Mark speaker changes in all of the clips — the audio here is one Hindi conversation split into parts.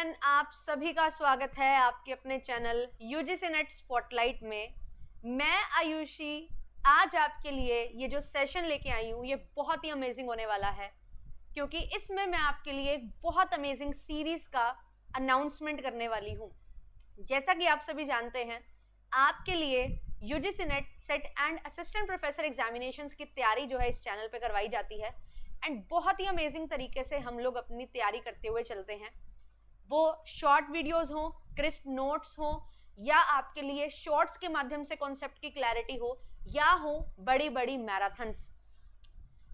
Speaker 1: एवरीवन, आप सभी का स्वागत है आपके अपने चैनल यूजीसी नेट स्पॉटलाइट में। मैं आयुषी आज आपके लिए ये जो सेशन लेके आई हूँ ये बहुत ही अमेजिंग होने वाला है, क्योंकि इसमें मैं आपके लिए एक बहुत अमेजिंग सीरीज का अनाउंसमेंट करने वाली हूँ। जैसा कि आप सभी जानते हैं, आपके लिए UGC net set and assistant professor examinations की तैयारी जो है इस चैनल पे करवाई जाती है एंड बहुत ही अमेजिंग तरीके से हम लोग अपनी तैयारी करते हुए चलते हैं। वो शॉर्ट वीडियोस हो, क्रिस्प नोट्स हो, या आपके लिए शॉर्ट्स के माध्यम से कॉन्सेप्ट की क्लैरिटी हो, या हो बड़ी बड़ी मैराथन्स,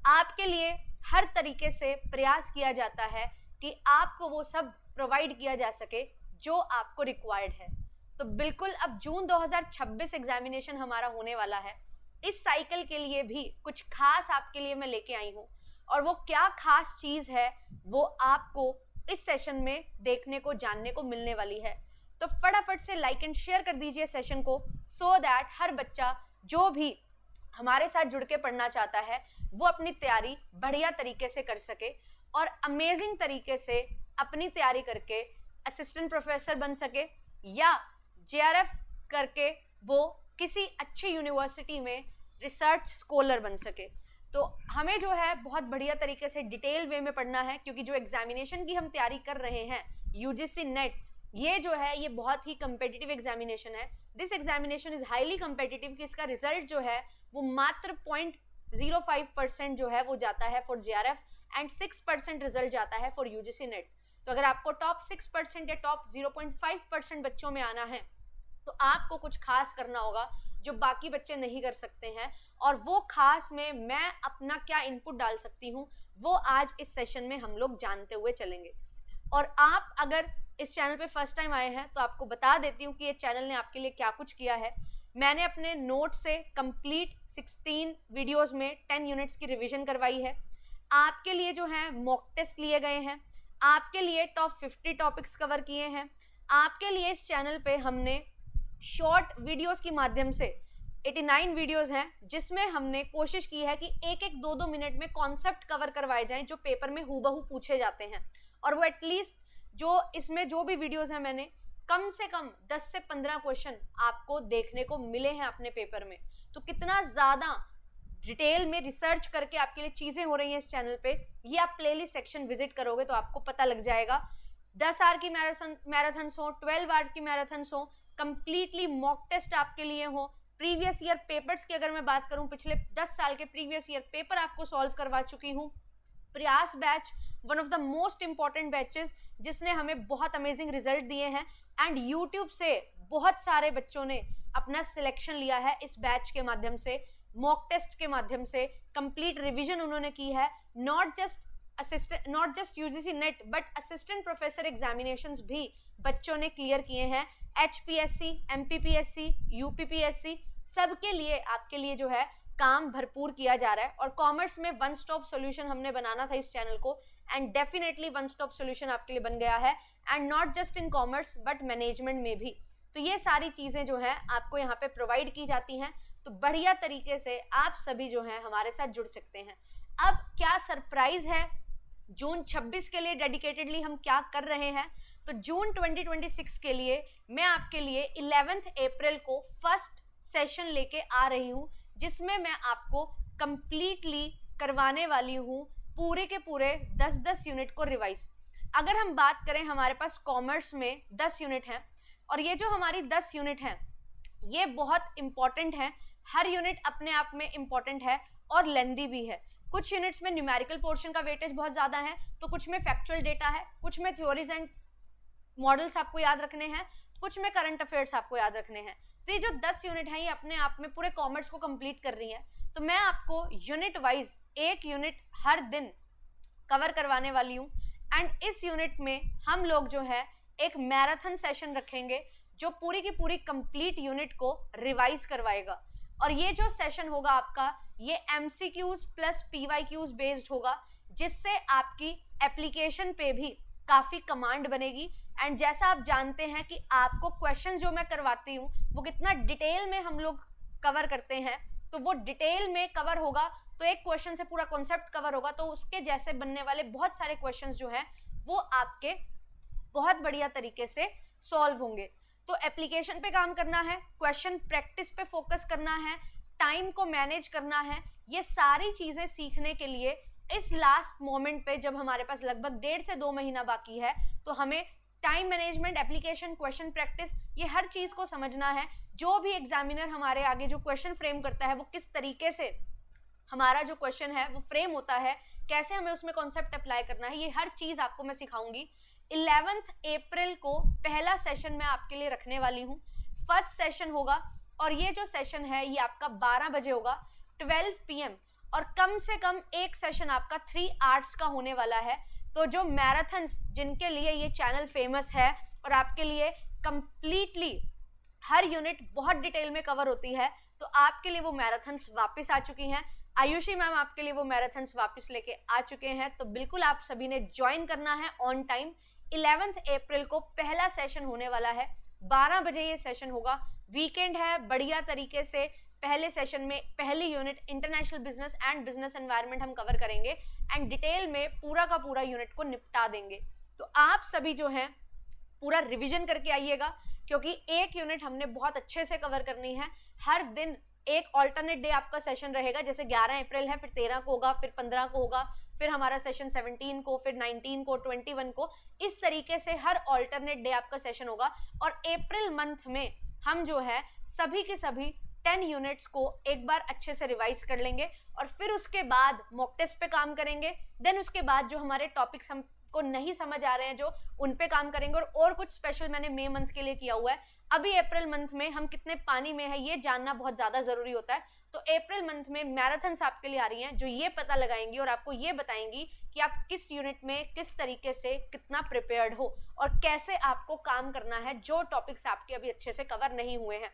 Speaker 1: आपके लिए हर तरीके से प्रयास किया जाता है कि आपको वो सब प्रोवाइड किया जा सके जो आपको रिक्वायर्ड है। तो बिल्कुल अब जून 2026 एग्जामिनेशन हमारा होने वाला है। इस साइकिल के लिए भी कुछ खास आपके लिए मैं लेके आई हूँ, और वो क्या खास चीज है वो आपको इस सेशन में देखने को जानने को मिलने वाली है। तो फटाफट से लाइक एंड शेयर कर दीजिए सेशन को, सो दैट हर बच्चा जो भी हमारे साथ जुड़ के पढ़ना चाहता है वो अपनी तैयारी बढ़िया तरीके से कर सके और अमेजिंग तरीके से अपनी तैयारी करके असिस्टेंट प्रोफेसर बन सके, या जेआरएफ करके वो किसी अच्छी यूनिवर्सिटी में रिसर्च स्कॉलर बन सके। तो हमें जो है बहुत बढ़िया तरीके से डिटेल वे में पढ़ना है, क्योंकि जो एग्जामिनेशन की हम तैयारी कर रहे हैं यूजीसी नेट, ये जो है ये बहुत ही कंपेटिटिव एग्जामिनेशन है। This examination is highly competitive कि इसका रिजल्ट जो है वो मात्र 0.05% जो है वो जाता है फॉर जेआरएफ एंड 6% रिजल्ट जाता है फॉर यूजीसी नेट। तो अगर आपको टॉप 6% या टॉप 0.5% बच्चों में आना है तो आपको कुछ खास करना होगा जो बाकी बच्चे नहीं कर सकते हैं, और वो खास में मैं अपना क्या इनपुट डाल सकती हूँ वो आज इस सेशन में हम लोग जानते हुए चलेंगे। और आप अगर इस चैनल पे फर्स्ट टाइम आए हैं तो आपको बता देती हूँ कि ये चैनल ने आपके लिए क्या कुछ किया है। मैंने अपने नोट से कंप्लीट 16 वीडियोस में 10 यूनिट्स की रिवीजन करवाई है। आपके लिए जो है मॉक टेस्ट लिए गए हैं, आपके लिए टॉप 50 टॉपिक्स कवर किए हैं, आपके लिए इस चैनल पे हमने शॉर्ट वीडियोस के माध्यम से 89 वीडियोस हैं, जिसमें हमने कोशिश की है कि एक एक 2-2 मिनट में कॉन्सेप्ट कवर करवाए जाएं जो पेपर में हूबहू पूछे जाते हैं। और वो एटलीस्ट जो इसमें जो भी वीडियोस हैं मैंने कम से कम 10 से 15 क्वेश्चन आपको देखने को मिले हैं अपने पेपर में। तो कितना ज़्यादा डिटेल में रिसर्च करके आपके लिए चीज़ें हो रही हैं इस चैनल पे, ये आप प्लेलिस्ट सेक्शन विजिट करोगे तो आपको पता लग जाएगा। 10 आवर की मैराथन्स हो, 12 आवर की मैराथन्स हो, कंप्लीटली मॉक टेस्ट आपके लिए हो, प्रीवियस ईयर पेपर्स की अगर मैं बात करूं, पिछले 10 साल के प्रीवियस ईयर पेपर आपको सॉल्व करवा चुकी हूं। प्रयास batch one of the most important batches जिसने हमें बहुत अमेजिंग रिजल्ट दिए हैं, एंड यूट्यूब से बहुत सारे बच्चों ने अपना सिलेक्शन लिया है इस बैच के माध्यम से, मॉक टेस्ट के माध्यम से कंप्लीट रिविजन उन्होंने की है। Not just UGC net but assistant professor examinations भी बच्चों ने क्लियर किए हैं। HPSC, MPPSC, UPPSC सबके लिए आपके लिए जो है काम भरपूर किया जा रहा है। और कॉमर्स में वन स्टॉप सॉल्यूशन हमने बनाना था इस चैनल को, and definitely one stop solution आपके लिए बन गया है, and not just in commerce but management में भी। तो ये सारी चीज़ें जो हैं आपको यहाँ पे प्रोवाइड की जाती हैं, तो बढ़िया तरीके से आप सभी जो हैं हमारे साथ जुड़ सकते हैं। अब क्या सरप्राइज है जून 26 के लिए डेडिकेटेडली हम क्या कर रहे हैं, तो जून 2026 के लिए मैं आपके लिए 11 अप्रैल को फर्स्ट सेशन लेके आ रही हूँ, जिसमें मैं आपको कंप्लीटली करवाने वाली हूँ पूरे के पूरे 10-10 यूनिट को रिवाइज। अगर हम बात करें, हमारे पास कॉमर्स में 10 यूनिट हैं, और ये जो हमारी 10 यूनिट हैं ये बहुत इंपॉर्टेंट है। हर यूनिट अपने आप में इंपॉर्टेंट है और लेंदी भी है। कुछ यूनिट्स में न्यूमेरिकल पोर्शन का वेटेज बहुत ज़्यादा है, तो कुछ में फैक्चुअल डेटा है, कुछ में थ्योरीज एंड मॉडल्स आपको याद रखने हैं, कुछ में करंट अफेयर्स आपको याद रखने हैं। तो ये जो 10 यूनिट हैं ये अपने आप में पूरे कॉमर्स को कंप्लीट कर रही है। तो मैं आपको यूनिट वाइज एक यूनिट हर दिन कवर करवाने वाली हूँ, एंड इस यूनिट में हम लोग जो है एक मैराथन सेशन रखेंगे जो पूरी की पूरी कंप्लीट यूनिट को रिवाइज करवाएगा। और ये जो सेशन होगा आपका, ये MCQs प्लस PYQs बेस्ड होगा, जिससे आपकी एप्लीकेशन पे भी काफ़ी कमांड बनेगी। एंड जैसा आप जानते हैं कि आपको क्वेश्चन जो मैं करवाती हूँ वो कितना डिटेल में हम लोग कवर करते हैं, तो वो डिटेल में कवर होगा, तो एक क्वेश्चन से पूरा कॉन्सेप्ट कवर होगा, तो उसके जैसे बनने वाले बहुत सारे क्वेश्चंस जो हैं वो आपके बहुत बढ़िया तरीके से सॉल्व होंगे। तो एप्लीकेशन पे काम करना है, क्वेश्चन प्रैक्टिस पे फोकस करना है, टाइम को मैनेज करना है। ये सारी चीजें सीखने के लिए इस लास्ट मोमेंट पे, जब हमारे पास लगभग 1.5 से 2 महीना बाकी है, तो हमें time management, application, question practice, ये हर चीज को समझना है। जो भी एग्जामिनर हमारे आगे जो क्वेश्चन फ्रेम करता है, वो किस तरीके से हमारा जो क्वेश्चन है वो फ्रेम होता है, कैसे हमें उसमें कॉन्सेप्ट अप्लाई करना है, ये हर चीज आपको मैं सिखाऊंगी। 11 अप्रैल को पहला सेशन मैं आपके लिए रखने वाली हूँ। फर्स्ट सेशन होगा और ये जो सेशन है ये आपका 12 बजे होगा, 12 PM, और कम से कम एक सेशन आपका 3 आवर्स का होने वाला है। तो जो मैराथन्स जिनके लिए ये चैनल फेमस है और आपके लिए कंप्लीटली हर यूनिट बहुत डिटेल में कवर होती है, तो आपके लिए वो मैराथन्स वापस आ चुकी हैं। आयुषी मैम आपके लिए वो मैराथन्स वापस लेके आ चुके हैं। तो बिल्कुल आप सभी ने ज्वाइन करना है ऑन टाइम। 11 अप्रैल को पहला सेशन होने वाला है, 12 बजे ये सेशन होगा। वीकेंड है, बढ़िया तरीके से पहले सेशन में पहली unit international business and business environment हम कवर करेंगे एंड डिटेल में पूरा का पूरा यूनिट को निपटा देंगे। तो आप सभी जो हैं पूरा रिवीजन करके आइएगा, क्योंकि एक यूनिट हमने बहुत अच्छे से कवर करनी है। हर दिन एक ऑल्टरनेट डे आपका सेशन रहेगा, जैसे 11 अप्रैल है, फिर 13 को होगा, फिर 15 को होगा, फिर हमारा सेशन 17 को, फिर 19 को, 21 को, इस तरीके से हर ऑल्टरनेट डे आपका सेशन होगा। और अप्रैल मंथ में हम जो है सभी के सभी 10 यूनिट्स को एक बार अच्छे से रिवाइज कर लेंगे और फिर उसके बाद मॉक टेस्ट पे काम करेंगे। देन उसके बाद जो हमारे टॉपिक्स हमको नहीं समझ आ रहे हैं, जो उन पे काम करेंगे। और कुछ स्पेशल मैंने मई मंथ के लिए किया हुआ है। अभी अप्रैल मंथ में हम कितने पानी में है ये जानना बहुत ज्यादा जरूरी होता है। तो अप्रैल मंथ में मैराथन्स आपके लिए आ रही हैं, जो ये पता लगाएंगी और आपको ये बताएंगी कि आप किस यूनिट में किस तरीके से कितना प्रिपेयर्ड हो और कैसे आपको काम करना है, जो टॉपिक्स आपके अभी अच्छे से कवर नहीं हुए हैं।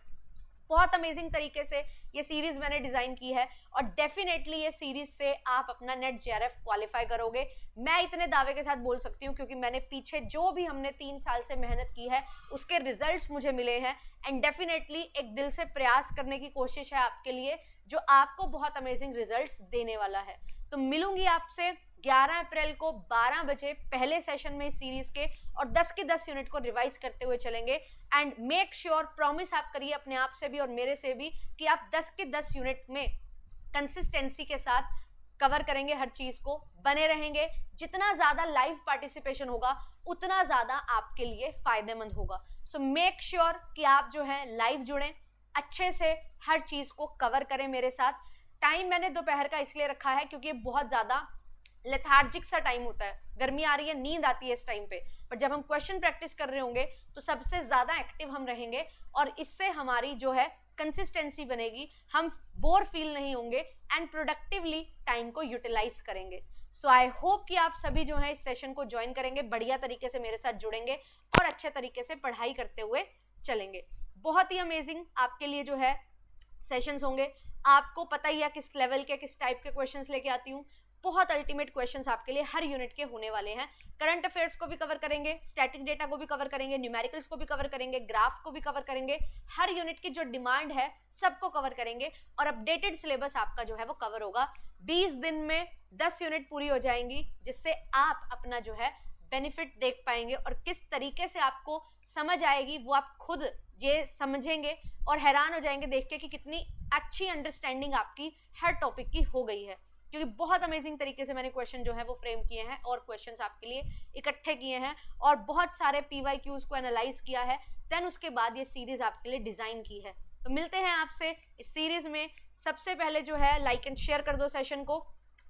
Speaker 1: बहुत अमेजिंग तरीके से ये सीरीज मैंने डिजाइन की है और डेफिनेटली ये सीरीज से आप अपना नेट जेआरएफ क्वालिफाई करोगे। मैं इतने दावे के साथ बोल सकती हूँ, क्योंकि मैंने पीछे जो भी हमने 3 साल से मेहनत की है उसके रिजल्ट्स मुझे मिले हैं एंड डेफिनेटली एक दिल से प्रयास करने की कोशिश है आपके लिए, जो आपको बहुत अमेजिंग रिजल्ट्स देने वाला है। तो मिलूंगी आपसे 11 अप्रैल को 12 बजे पहले सेशन में इस सीरीज के, और 10 के 10 यूनिट को रिवाइज करते हुए चलेंगे। एंड मेक श्योर, प्रॉमिस आप करिए अपने आप से भी और मेरे से भी, कि आप 10 के 10 यूनिट में कंसिस्टेंसी के साथ कवर करेंगे, हर चीज को बने रहेंगे। जितना ज्यादा लाइव पार्टिसिपेशन होगा उतना ज्यादा आपके लिए फायदेमंद होगा। सो मेक श्योर कि आप जो है लाइव जुड़ें, अच्छे से हर चीज को कवर करें मेरे साथ। टाइम मैंने दोपहर का इसलिए रखा है क्योंकि बहुत ज्यादा लेथार्जिक सा टाइम होता है, गर्मी आ रही है, नींद आती है इस टाइम पे, पर जब हम क्वेश्चन प्रैक्टिस कर रहे होंगे तो सबसे ज्यादा एक्टिव हम रहेंगे और इससे हमारी जो है कंसिस्टेंसी बनेगी, हम बोर फील नहीं होंगे एंड प्रोडक्टिवली टाइम को यूटिलाइज करेंगे। सो आई होप कि आप सभी जो है इस सेशन को ज्वाइन करेंगे, बढ़िया तरीके से मेरे साथ जुड़ेंगे और अच्छे तरीके से पढ़ाई करते हुए चलेंगे। बहुत ही अमेजिंग आपके लिए जो है सेशंस होंगे। आपको पता ही है किस लेवल के, किस टाइप के क्वेश्चंस लेके आती हूँ। बहुत अल्टीमेट क्वेश्चंस आपके लिए हर यूनिट के होने वाले हैं। करंट अफेयर्स को भी कवर करेंगे, स्टैटिक डेटा को भी कवर करेंगे, न्यूमेरिकल्स को भी कवर करेंगे, ग्राफ को भी कवर करेंगे। हर यूनिट की जो डिमांड है सबको कवर करेंगे और अपडेटेड सिलेबस आपका जो है वो कवर होगा। 20 दिन में 10 यूनिट पूरी हो जाएंगी, जिससे आप अपना जो है बेनिफिट देख पाएंगे और किस तरीके से आपको समझ आएगी वो आप खुद ये समझेंगे और हैरान हो जाएंगे देख के कि कितनी अच्छी अंडरस्टैंडिंग आपकी हर टॉपिक की हो गई है। क्योंकि बहुत अमेजिंग तरीके से मैंने क्वेश्चन जो है वो फ्रेम किए हैं और क्वेश्चंस आपके लिए इकट्ठे किए हैं और बहुत सारे PYQs को एनालाइज किया है। देन उसके बाद ये सीरीज आपके लिए डिजाइन की है। तो मिलते हैं आपसे इस सीरीज में। सबसे पहले जो है लाइक एंड शेयर कर दो सेशन को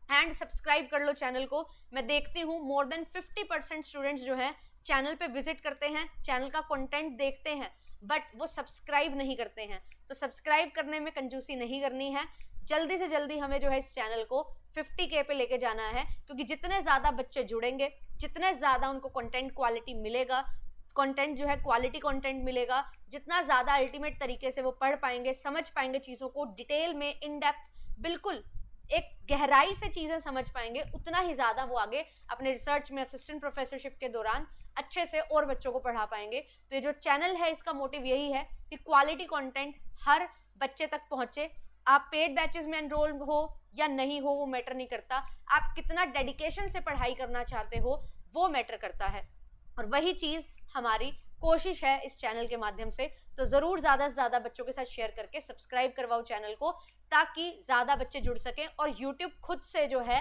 Speaker 1: एंड सब्सक्राइब कर लो चैनल को। मैं देखती हूँ मोर देन 50% स्टूडेंट्स जो है चैनल पे विजिट करते हैं, चैनल का कंटेंट देखते हैं, बट वो सब्सक्राइब नहीं करते हैं। तो सब्सक्राइब करने में कंजूसी नहीं करनी है, जल्दी से जल्दी हमें जो है इस चैनल को 50K पे लेके जाना है, क्योंकि जितने ज़्यादा बच्चे जुड़ेंगे, जितने ज़्यादा उनको कंटेंट क्वालिटी मिलेगा, कंटेंट जो है क्वालिटी कंटेंट मिलेगा, जितना ज़्यादा अल्टीमेट तरीके से वो पढ़ पाएंगे, समझ पाएंगे चीज़ों को डिटेल में, इन डेप्थ, बिल्कुल एक गहराई से चीज़ें समझ पाएंगे, उतना ही ज़्यादा वो आगे अपने रिसर्च में असिस्टेंट प्रोफेसरशिप के दौरान अच्छे से और बच्चों को पढ़ा पाएंगे। तो ये जो चैनल है इसका मोटिव यही है कि क्वालिटी कंटेंट हर बच्चे तक पहुंचे। आप पेड बैचेस में एनरोल हो या नहीं हो वो मैटर नहीं करता, आप कितना डेडिकेशन से पढ़ाई करना चाहते हो वो मैटर करता है। और वही चीज़ हमारी कोशिश है इस चैनल के माध्यम से। तो ज़रूर ज़्यादा से ज़्यादा बच्चों के साथ शेयर करके सब्सक्राइब करवाओ चैनल को, ताकि ज़्यादा बच्चे जुड़ सकें और यूट्यूब खुद से जो है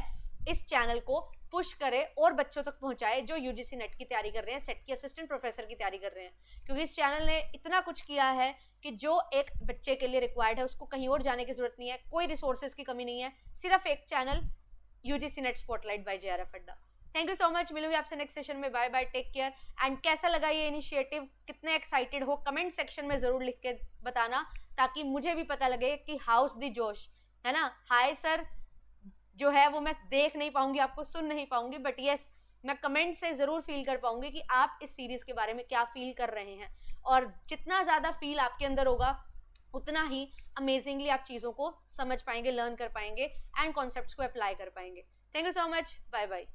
Speaker 1: इस चैनल को पुश करे और बच्चों तक पहुंचाए जो यूजीसी नेट की तैयारी कर रहे हैं, सेट की असिस्टेंट प्रोफेसर की तैयारी कर रहे हैं। क्योंकि इस चैनल ने इतना कुछ किया है कि जो एक बच्चे के लिए रिक्वायर्ड है उसको कहीं और जाने की जरूरत नहीं है, कोई रिसोर्सेज की कमी नहीं है, सिर्फ एक channel UGC NET spotlight by JRF Adda. Thank you so much, मिलूंगी आपसे नेक्स्ट सेशन में। Bye bye, take care. And कैसा लगा ये इनिशिएटिव, कितने एक्साइटेड हो, कमेंट सेक्शन में जरूर लिख के बताना, ताकि मुझे भी पता लगे कि हाउस दी जोश है ना। हाय सर जो है वो मैं देख नहीं पाऊंगी, आपको सुन नहीं पाऊंगी, बट यस मैं कमेंट से जरूर फील कर पाऊंगी कि आप इस सीरीज के बारे में क्या फील कर रहे हैं। और जितना ज्यादा फील आपके अंदर होगा उतना ही अमेजिंगली आप चीजों को समझ पाएंगे, लर्न कर पाएंगे एंड कॉन्सेप्ट्स को अप्लाई कर पाएंगे। Thank you so much, bye bye.